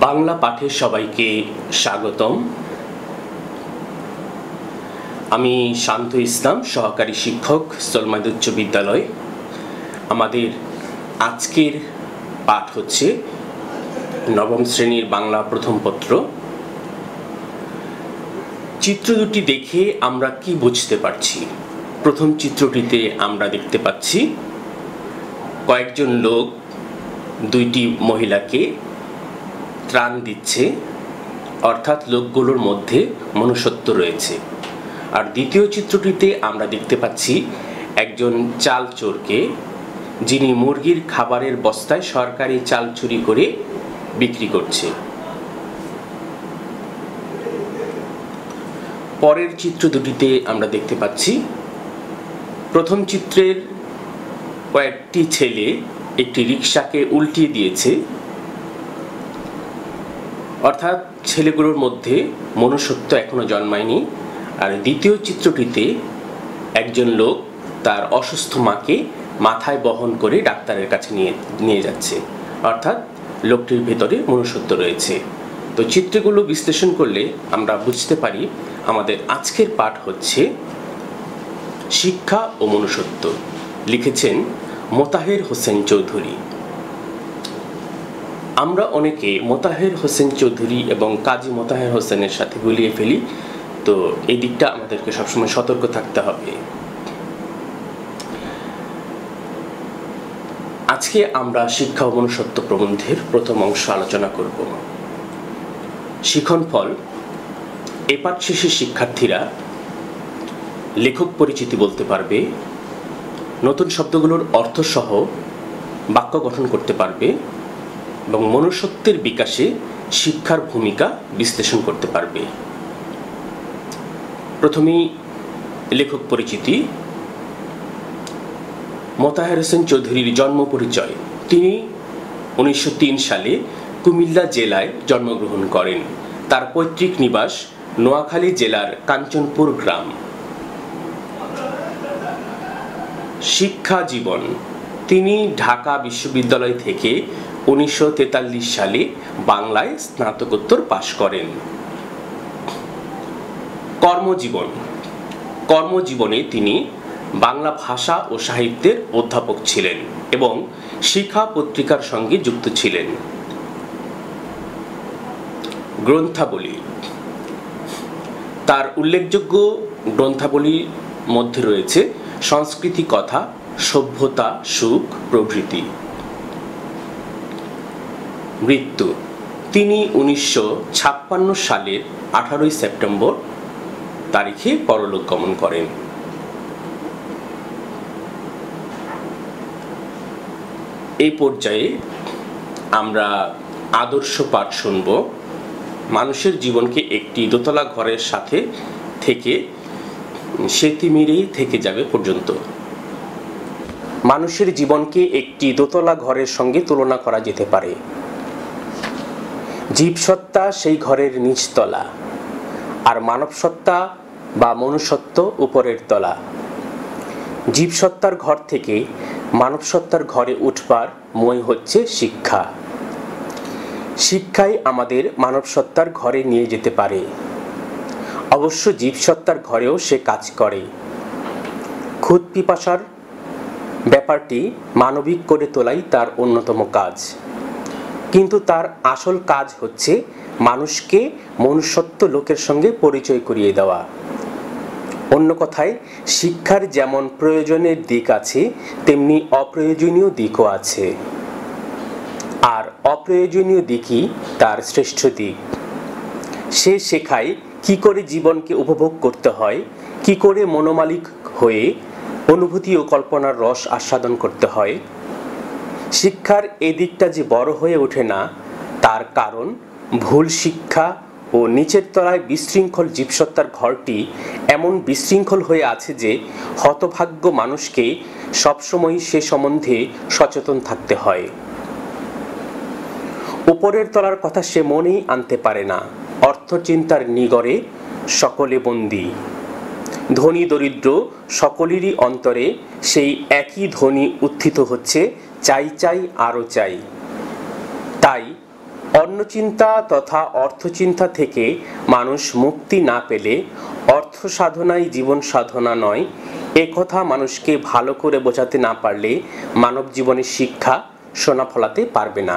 বাংলা পাঠে সবাইকে স্বাগতম। আমি শান্ত ইসলাম, সহকারী শিক্ষক, সলমাদ উচ্চ বিদ্যালয়। আমাদের আজকের পাঠ হচ্ছে নবম শ্রেণীর বাংলা প্রথম পত্র। চিত্র দুটি দেখে আমরা কি বুঝতে পারছি? প্রথম চিত্রটিতে আমরা দেখতে পাচ্ছি কয়েকজন লোক দুইটি মহিলাকে ত্রাণ দিচ্ছে, অর্থাৎ লোকগুলোর মধ্যে মনুষ্যত্ব রয়েছে। আর দ্বিতীয় চিত্রটিতে আমরা দেখতে পাচ্ছি একজন চাল চোরকে, যিনি মুরগির খাবারের বস্তায় সরকারি চাল চুরি করে বিক্রি করছে। পরের চিত্র দুটিতে আমরা দেখতে পাচ্ছি প্রথম চিত্রের কয়েকটি ছেলে একটি রিকশাকে উল্টিয়ে দিয়েছে, অর্থাৎ ছেলেগুলোর মধ্যে মনুষ্যত্ব এখনো জন্মায়নি। আর দ্বিতীয় চিত্রটিতে একজন লোক তার অসুস্থ মাকে মাথায় বহন করে ডাক্তারের কাছে নিয়ে যাচ্ছে, অর্থাৎ লোকটির ভেতরে মনুষ্যত্ব রয়েছে। তো চিত্রগুলো বিশ্লেষণ করলে আমরা বুঝতে পারি আমাদের আজকের পাঠ হচ্ছে শিক্ষা ও মনুষ্যত্ব। লিখেছেন মোতাহের হোসেন চৌধুরী। আমরা অনেকে মোতাহের হোসেন চৌধুরী এবং কাজী মোতাহের হোসেনের সাথে গুলিয়ে ফেলি, তো এই দিকটা আমাদেরকে সবসময় সতর্ক থাকতে হবে। আজকে আমরা শিক্ষা ও মনুষ্যত্ব প্রবন্ধের প্রথম অংশ আলোচনা করব। শিখন ফল। এ পাঠ শেষে শিক্ষার্থীরা লেখক পরিচিতি বলতে পারবে, নতুন শব্দগুলোর অর্থ সহ বাক্য গঠন করতে পারবে এবং মনুষ্যত্বের বিকাশে শিক্ষার ভূমিকা বিশ্লেষণ করতে পারবে। প্রথমেই লেখক পরিচিতি। মোতাহের হোসেন চৌধুরীর জন্ম পরিচয়। তিনি 1903 সালে কুমিল্লা জেলায় জন্মগ্রহণ করেন। তার পৈতৃক নিবাস নোয়াখালী জেলার কাঞ্চনপুর গ্রাম। শিক্ষা জীবন। তিনি ঢাকা বিশ্ববিদ্যালয় থেকে 1943 সালে বাংলায় স্নাতকোত্তর পাশ করেন। কর্মজীবন। কর্মজীবনে তিনি বাংলা ভাষা ও সাহিত্যের অধ্যাপক ছিলেন এবং শিক্ষা পত্রিকার সঙ্গে যুক্ত ছিলেন। গ্রন্থাবলী। তার উল্লেখযোগ্য গ্রন্থাবলীর মধ্যে রয়েছে সংস্কৃতি কথা, সভ্যতা, সুখ প্রভৃতি। মৃত্যু। তিনি 1956 সালের 18 সেপ্টেম্বর তারিখে পরলোক গমন করেন। এই পর্যায়ে আমরা আদর্শ পাঠ শুনব। মানুষের জীবনকে একটি দোতলা ঘরের সাথে থেকে সে তিমিরেই থেকে যাবে পর্যন্ত। মানুষের জীবনকে একটি দোতলা ঘরের সঙ্গে তুলনা করা যেতে পারে। জীবসত্তা সেই ঘরের নিচতলা, আর মানবসত্তা বা মনুষ্যত্ব উপরের তলা। জীবসত্তার ঘর থেকে মানবসত্তার ঘরে উঠবার মই হচ্ছে শিক্ষা। শিক্ষাই আমাদের মানবসত্তার ঘরে নিয়ে যেতে পারে। অবশ্য জীবসত্তার ঘরেও সে কাজ করে। ক্ষুধ পিপাসার ব্যাপারটি মানবিক করে তোলাই তার অন্যতম কাজ, কিন্তু তার আসল কাজ হচ্ছে মানুষকে মনুষ্যত্ব লোকের সঙ্গে পরিচয় করিয়ে দেওয়া। অন্য কথায়, শিক্ষার যেমন প্রয়োজনের দিক আছে, তেমনি অপ্রয়োজনীয় দিকও আছে। আর অপ্রয়োজনীয় দিকই তার শ্রেষ্ঠ দিক। সে শেখায় কি করে জীবনকে উপভোগ করতে হয়, কি করে মনোমালিক হয়ে অনুভূতি ও কল্পনার রস আস্বাদন করতে হয়। শিক্ষার এই দিকটা যে বড় হয়ে ওঠে না, তার কারণ ভুল শিক্ষা ও নিচের তলায় বিশৃঙ্খল জীবসত্তার ঘরটি এমন বিশৃঙ্খল হয়ে আছে যে হতভাগ্য মানুষকে সবসময় সে সম্বন্ধে সচেতন থাকতে হয়। উপরের তলার কথা সে মনেই আনতে পারে না। অর্থচিন্তার নিগড়ে সকলে বন্দী। ধনী দরিদ্র সকলেরই অন্তরে সেই একই ধ্বনি উত্থিত হচ্ছে, চাই চাই আরো চাই। তাই অন্নচিন্তা তথা অর্থচিন্তা থেকে মানুষ মুক্তি না পেলে অর্থ সাধনাই জীবন সাধনা নয়, একথা মানুষকে ভালো করে বোঝাতে না পারলে মানব জীবনের শিক্ষা সোনা ফলাতে পারবে না।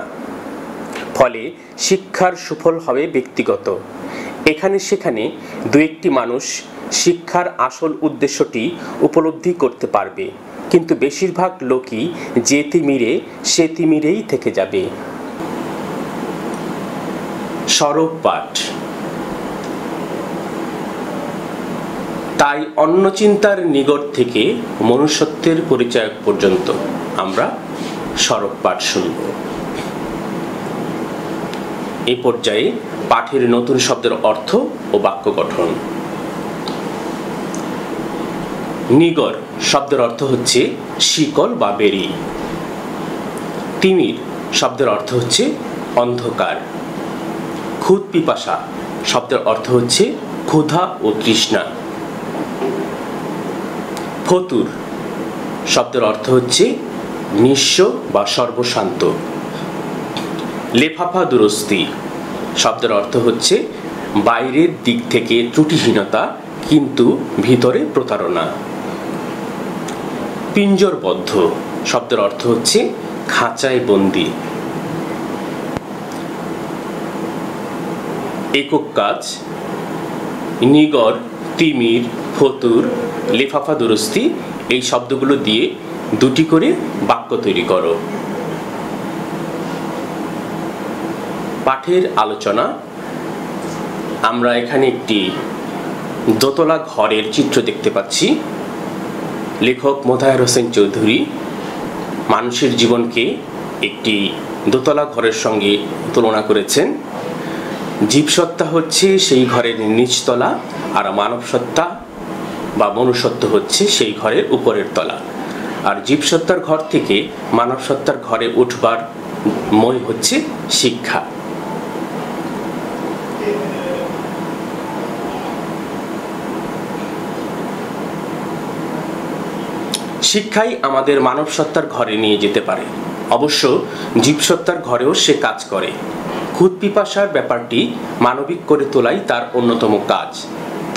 ফলে শিক্ষার সুফল হবে ব্যক্তিগত। এখানে সেখানে দু একটি মানুষ শিক্ষার আসল উদ্দেশ্যটি উপলব্ধি করতে পারবে, কিন্তু বেশিরভাগ লোকই যে তিমিরে সে তিমিরেই থেকে যাবে। সরব পাঠ। তাই অন্নচিন্তার নিগড় থেকে মনুষ্যত্বের পরিচয় পর্যন্ত আমরা সরব পাঠ শুনব। এই পর্যায়ে পাঠের নতুন শব্দের অর্থ ও বাক্য গঠন। নিগড় শব্দের অর্থ হচ্ছে শিকল বা বেড়ি। তিমির শব্দের অর্থ হচ্ছে অন্ধকার। ক্ষুধ পিপাসা শব্দের অর্থ হচ্ছে ক্ষুধা ও তৃষ্ণা। ফতুর শব্দের অর্থ হচ্ছে নিঃস্ব বা সর্বশান্ত। লেফাফা দুরস্তি শব্দের অর্থ হচ্ছে বাইরের দিক থেকে ত্রুটিহীনতা কিন্তু ভিতরে প্রতারণা। পিঞ্জরবদ্ধ শব্দের অর্থ হচ্ছে খাঁচায় বন্দি। একক কাজ। নিগড়, তিমির, ফতুর, লেফাফা দুরস্তি এই শব্দগুলো দিয়ে দুটি করে বাক্য তৈরি করো। পাঠের আলোচনা। আমরা এখানে একটি দোতলা ঘরের চিত্র দেখতে পাচ্ছি। লেখক মোতাহার হোসেন চৌধুরী মানুষের জীবনকে একটি দোতলা ঘরের সঙ্গে তুলনা করেছেন। জীবসত্তা হচ্ছে সেই ঘরের নিচতলা, আর মানব সত্তা বা মনুষ্যত্ব হচ্ছে সেই ঘরের উপরের তলা। আর জীবসত্তার ঘর থেকে মানব সত্তার ঘরে উঠবার মই হচ্ছে শিক্ষা। শিক্ষাই আমাদের মানব সত্তার ঘরে নিয়ে যেতে পারে। অবশ্য জীবসত্তার ঘরেও সে কাজ করে। ক্ষুধ পিপাসার ব্যাপারটি মানবিক করে তোলাই তার অন্যতম কাজ।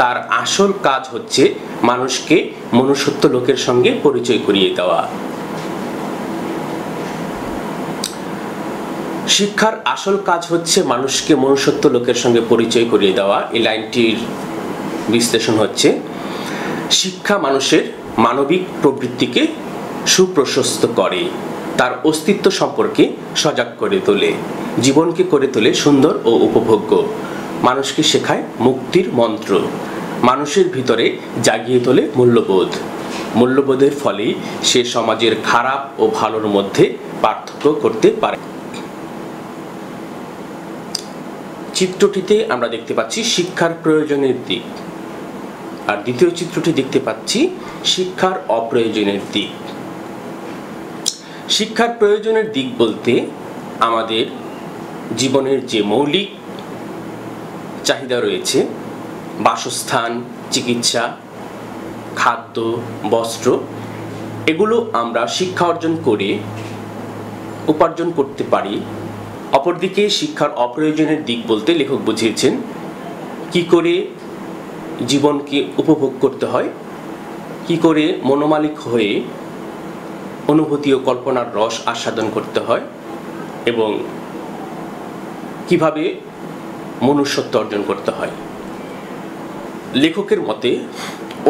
তার আসল কাজ হচ্ছে মানুষকে মনুষ্যত্ব লোকের সঙ্গে পরিচয় করিয়ে দেওয়া। শিক্ষার আসল কাজ হচ্ছে মানুষকে মনুষ্যত্ব লোকের সঙ্গে পরিচয় করিয়ে দেওয়া। এই লাইনটির বিশ্লেষণ হচ্ছে, শিক্ষা মানুষের মানবিক প্রবৃত্তিকে সুপ্রশস্ত করে, তার অস্তিত্ব সম্পর্কে সজাগ করে তোলে, জীবনকে করে তোলে সুন্দর ও উপভোগ্য, মানুষকে শেখায় মুক্তির মন্ত্র, মানুষের ভিতরে জাগিয়ে তোলে মূল্যবোধ। মূল্যবোধের ফলেই সে সমাজের খারাপ ও ভালোর মধ্যে পার্থক্য করতে পারে। চিত্রটিতে আমরা দেখতে পাচ্ছি শিক্ষার প্রয়োজনের দিক, আর দ্বিতীয় চিত্রটি দেখতে পাচ্ছি শিক্ষার অপ্রয়োজনের দিক। শিক্ষার প্রয়োজনের দিক বলতে আমাদের জীবনের যে মৌলিক চাহিদা রয়েছে, বাসস্থান, চিকিৎসা, খাদ্য, বস্ত্র, এগুলো আমরা শিক্ষা অর্জন করে উপার্জন করতে পারি। অপরদিকে শিক্ষার অপ্রয়োজনের দিক বলতে লেখক বুঝিয়েছেন কি করে জীবনকে উপভোগ করতে হয়, কি করে মনোমালিক হয়ে অনুভূতি ও কল্পনার রস আস্বাদন করতে হয়, এবং কিভাবে মনুষ্যত্ব অর্জন করতে হয়। লেখকের মতে,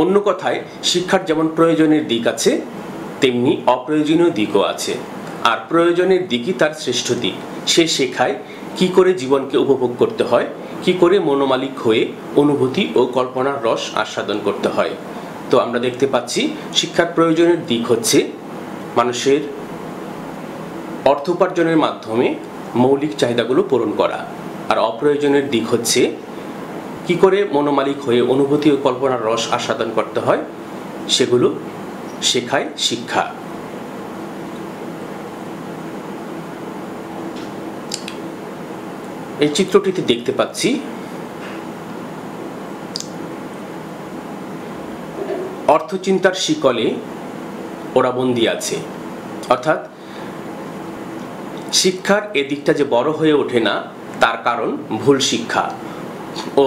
অন্য কথায় শিক্ষার যেমন প্রয়োজনের দিক আছে, তেমনি অপ্রয়োজনীয় দিকও আছে। আর প্রয়োজনের দিকই তার শ্রেষ্ঠ দিক। সে শেখায় কি করে জীবনকে উপভোগ করতে হয়, কি করে মনোমালিক হয়ে অনুভূতি ও কল্পনার রস আস্বাদন করতে হয়। তো আমরা দেখতে পাচ্ছি শিক্ষার প্রয়োজনের দিক হচ্ছে মানুষের অর্থ উপার্জনের মাধ্যমে মৌলিক চাহিদাগুলো পূরণ করা, আর অপ্রয়োজনের দিক হচ্ছে কি করে মনোমালিক হয়ে অনুভূতি ও কল্পনার রস আস্বাদন করতে হয়, সেগুলো শেখায় শিক্ষা। এই চিত্রটিতে দেখতে পাচ্ছি অর্থচিন্তার শিকলে ওরা বন্দী আছে। অর্থাৎ শিক্ষার এদিকটা যে বড় হয়ে ওঠে না, তার কারণ ভুল শিক্ষা ও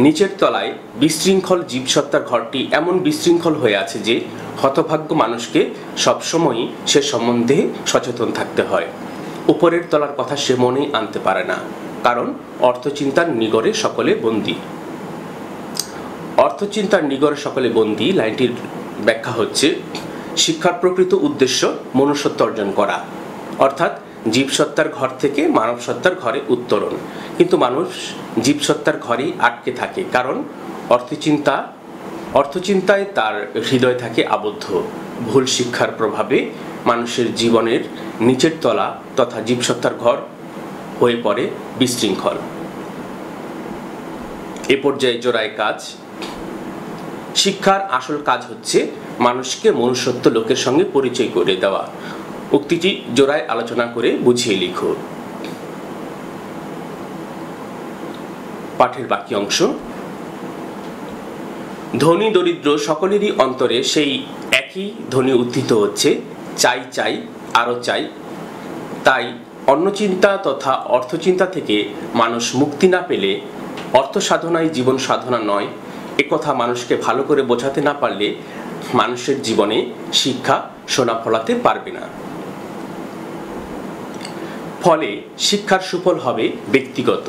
নিচের তলায় বিশৃঙ্খল জীবসত্তার ঘরটি এমন বিশৃঙ্খল হয়ে আছে যে হতভাগ্য মানুষকে সবসময়ই সে সম্বন্ধে সচেতন থাকতে হয়। উপরের তলার কথা সে মনেই আনতে পারে না, কারণ অর্থচিন্তার নিগড়ে সকলে বন্দী। অর্থচিন্তার নিগড়ে সকলে বন্দী লাইনটির ব্যাখ্যা হচ্ছে, শিক্ষার প্রকৃত উদ্দেশ্য মনুষ্যত্ব অর্জন করা, অর্থাৎ জীবসত্তার ঘর থেকে মানব সত্তার ঘরে উত্তরণ। কিন্তু মানুষ জীবসত্তার ঘরেই আটকে থাকে, কারণ অর্থচিন্তায় তার হৃদয় থাকে আবদ্ধ। ভুল শিক্ষার প্রভাবে মানুষের জীবনের নিচের তলা তথা জীবসত্তার ঘর হয়ে পড়ে বিশৃঙ্খল। এ পর্যায়ে জোড়ায় কাজ। শিক্ষার আসল কাজ হচ্ছে মানুষকে মনুষ্যত্ব লোকের সঙ্গে পরিচয় করে দেওয়া। উক্তিটি জোড়ায় আলোচনা করে বুঝিয়ে লিখো। পাঠের বাকি অংশ। ধনী দরিদ্র সকলেরই অন্তরে সেই একই ধ্বনি উত্থিত হচ্ছে, চাই চাই আরো চাই। তাই অন্নচিন্তা তথা অর্থচিন্তা থেকে মানুষ মুক্তি না পেলে অর্থ সাধনাই জীবন সাধনা নয়, একথা মানুষকে ভালো করে বোঝাতে না পারলে মানুষের জীবনে শিক্ষা সোনা ফলাতে পারবে না। ফলে শিক্ষার সুফল হবে ব্যক্তিগত।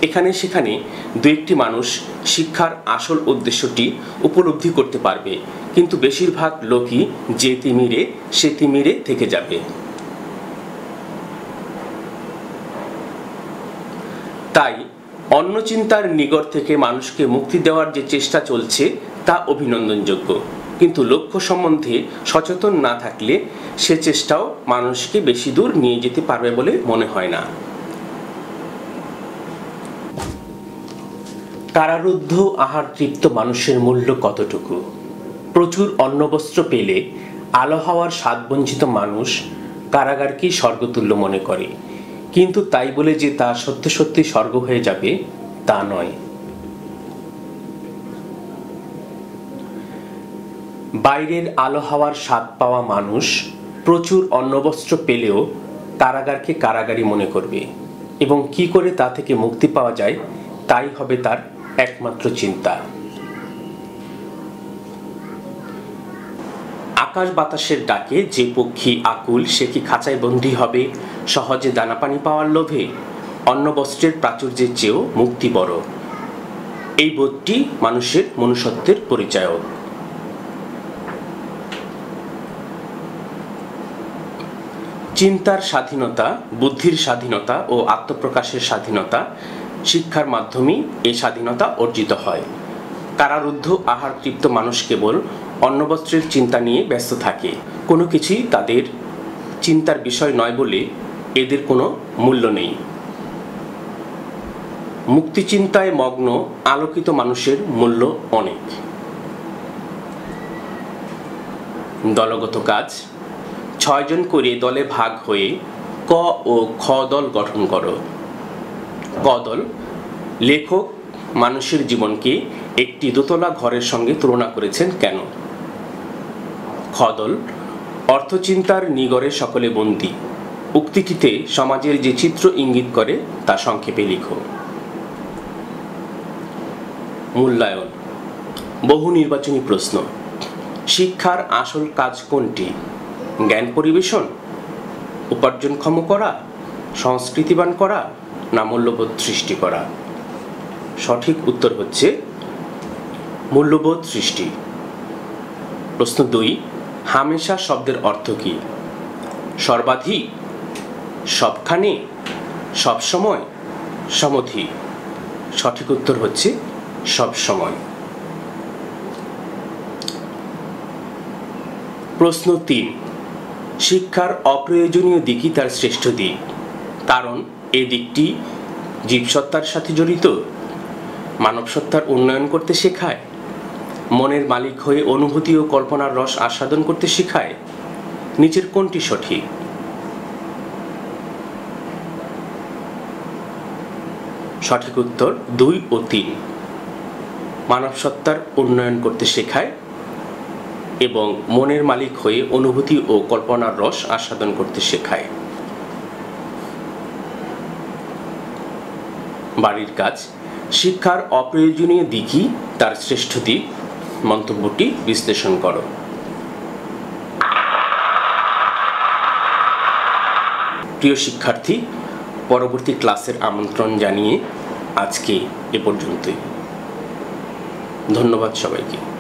এখানে সেখানে দু একটি মানুষ শিক্ষার আসল উদ্দেশ্যটি উপলব্ধি করতে পারবে, কিন্তু বেশিরভাগ লোকই যে তিমিরে সে তিমিরে থেকে যাবে। তাই অন্নচিন্তার নিগড় থেকে মানুষকে মুক্তি দেওয়ার যে চেষ্টা চলছে তা অভিনন্দনযোগ্য, কিন্তু লক্ষ্য সম্বন্ধে সচেতন না থাকলে সে চেষ্টাও মানুষকে বেশি দূর নিয়ে যেতে পারবে বলে মনে হয় না। কারারুদ্ধ আহার তৃপ্ত মানুষের মূল্য কতটুকু? প্রচুর অন্নবস্ত্র পেলে আলো হাওয়ার স্বাদ বঞ্চিত মানুষ কারাগারকেই স্বর্গতুল্য মনে করে, কিন্তু তাই বলে যে তা সত্যি সত্যি স্বর্গ হয়ে যাবে তা নয়। বাইরের আলো হাওয়ার স্বাদ পাওয়া মানুষ প্রচুর অন্নবস্ত্র পেলেও কারাগারকে কারাগারই মনে করবে, এবং কি করে তা থেকে মুক্তি পাওয়া যায় তাই হবে তার একমাত্র চিন্তা। আকাশ বাতাসের ডাকে যে পক্ষী আকুল, সে কি খাঁচায় বন্দী হবে সহজে দানা পানি পাওয়ার লোভে? অন্নবস্ত্রের প্রাচুর্যের চেয়েও মুক্তি বড়, এই বোধটি মানুষের মনুষ্যত্বের পরিচায়ক। চিন্তার স্বাধীনতা, বুদ্ধির স্বাধীনতা ও আত্মপ্রকাশের স্বাধীনতা শিক্ষার মাধ্যমেই এই স্বাধীনতা অর্জিত হয়। কারারুদ্ধ আহার তৃপ্ত মানুষ কেবল অন্নবস্ত্রের চিন্তা নিয়ে ব্যস্ত থাকে, কোনো কিছুই তাদের চিন্তার বিষয় নয় বলে এদের কোনো মূল্য নেই। মুক্তি চিন্তায় মগ্ন আলোকিত মানুষের মূল্য অনেক। দলগত কাজ। 6 জন করে দলে ভাগ হয়ে ক ও খ দল গঠন করো। ক দল, লেখক মানুষের জীবনকে একটি দোতলা ঘরের সঙ্গে তুলনা করেছেন কেন? খ দল, অর্থচিন্তার নিগড়ে সকলে বন্দী। উক্তিটিতে সমাজের যে চিত্র ইঙ্গিত করে তা সংক্ষেপে লিখো। মূল্যায়ন। বহু নির্বাচনী প্রশ্ন। শিক্ষার আসল কাজ কোনটি? জ্ঞান পরিবেশন, উপার্জনক্ষম করা, সংস্কৃতিবান করা, না মূল্যবোধ সৃষ্টি করা? সঠিক উত্তর হচ্ছে মূল্যবোধ সৃষ্টি। প্রশ্ন 2, হামেশা শব্দের অর্থ কি? সর্বাধিক, সবখানে, সবসময়, সমধি? সঠিক উত্তর হচ্ছে সবসময়। প্রশ্ন 3, শিক্ষার অপ্রয়োজনীয় দিকই তার শ্রেষ্ঠ দিক, কারণ এই দিকটি জীবসত্তার সাথে জড়িত। মানব সত্তার উন্নয়ন করতে শেখায়, মনের মালিক হয়ে অনুভূতি ও কল্পনার রস আস্বাদন করতে শেখায়। নিচের কোনটি সঠিক? সঠিক উত্তর 2 ও 3। মানব সত্তার উন্নয়ন করতে শেখায় এবং মনের মালিক হয়ে অনুভূতি ও কল্পনার রস আস্বাদন করতে শেখায়। বাড়ির কাজ, শিক্ষার অপ্রয়োজনীয় দিকই তার শ্রেষ্ঠ দিক, মন্তব্যটি বিশ্লেষণ করো। প্রিয় শিক্ষার্থী, পরবর্তী ক্লাসের আমন্ত্রণ জানিয়ে আজকে এ পর্যন্তই। ধন্যবাদ সবাইকে।